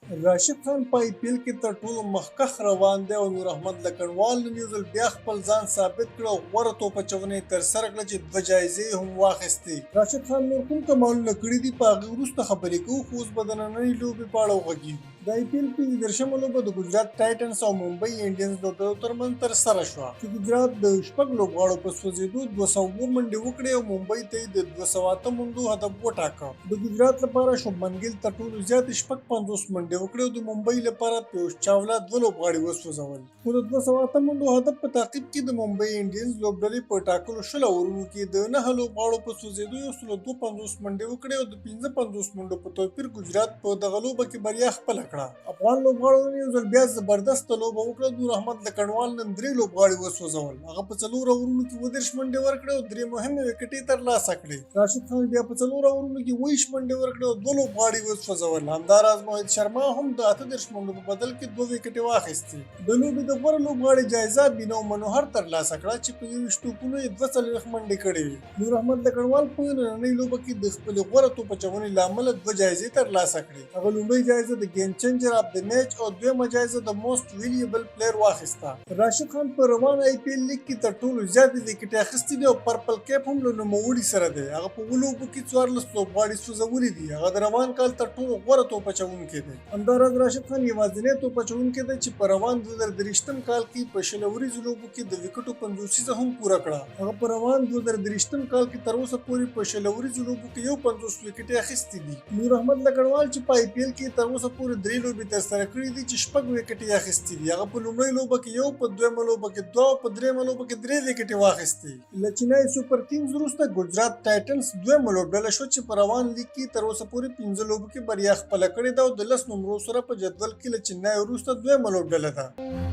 راشد خان په آی پی ایل کې تر ټولو مخکښ روان دی او نور احمد لکنوال نن یو ځل بیا خپل ځان ثابت کړ او غوره توپ اچونې یې ترسره کړه چې 2 جایزې هم واخیستې. راشد خان نور کوم کمالونه کړي دي په هغې وروسته خبرې کوو، خو اوس به د نننۍ لوبې په اړه وغږیږو. د آی پی ایل 15مه لوبه د گجرات ټایټنز او ممبئی انډینز لوبډلو ترمنځ ترسره شوه چې گجرات د 6 لوبغاړو په سوځېدو 200 منډې وکړې او ممبئی ته یې د 208 منډو هدف وټاکه. د گجرات لپاره شبمن ګیل تر ټولو زیاتې 50 منډې وکړې او د ممبئی لپاره پیوش چاولا 2 لوبغاړي وسوځول. خو د 208 منډو هدف په تعقیب کې د ممبئی انډینز لوبډلې په ټاکلو 16 اورونو کې د 9 لوبغاړو په سوځېدو 152 منډې وکړې او د 55 منډو په توپیر گجرات په دغه لوبه کې بریا خپله کړه. افغان لوبغاړو یو ځل بیا زبردسته لوبه وکړه. نور احمد لکنوال نن 3 لوبغاړي وسوځول. هغه په 4 اورونو کې 32 منډې ورکړې او 3 مهمې وکټې ترلاسه کړې. راشد خان بیا په 4 اورونو کې 20 منډې ورکړې او 2 لوبغاړي وسوځول. همداراز موحد شرما هم د 38 منډو په بدل کې 2 وکټې واخیستې. د لوبې د غوره لوبغاړي جایزه بینو منوهر ترلاسه کړه چې په 23 توپونو یې 42 منډې کړې وې. نور احمد لکنوال په نننۍ لوبه کې د خپلې غوره توپ اچونې له امله 2 جایزې ترلاسه کړې. هغه لومړۍ جایزه د ګیم چینجر اف د میچ او دویمه جایزه د موسټ ویلیبل پلیر واخیسته. راشد خان په روان آی پی ایل لیګ کې تر ټولو زیاتې وکټې اخیستې دي او پرپل کیپ هم له نوموړي سره دی. هغه په 7 لوبو کې 14 لوبغاړي سوځولي دي. هغه د روان کال تر ټولو غوره توپ اچوونکی دی. همداراز راشد خان یوازینی توپ اچوونکی دی چې په روان 2023 کال کې په 16 ورځو لوبو کې د وکټو 50 هم پوره کړه. هغه په روان 2023 کال کې تر اوسه پورې په 16 ورځو لوبو کې 50 وکټې اخیستې دي. نور احمد لکنوال چې په آی پی ایل کې تر اوسه پورې 3 لوبې ترسره کړې دي چې 6 وکټې اخیستې دي. هغه په لومړۍ لوبه کې 1، په دویمه لوبه کې 2 او په درېیمه لوبه کې 3 وکټې واخیستې. له چینای سوپر کینګز وروسته گجرات ټایټنز دویمه لوبډله شوه چې په روان لیګ کې تر اوسه پورې 15 لوبو کې بریا خپله کړې ده او د 10 نمرو سره په جدول کې له چینای وروسته دویمه لوبډله ده.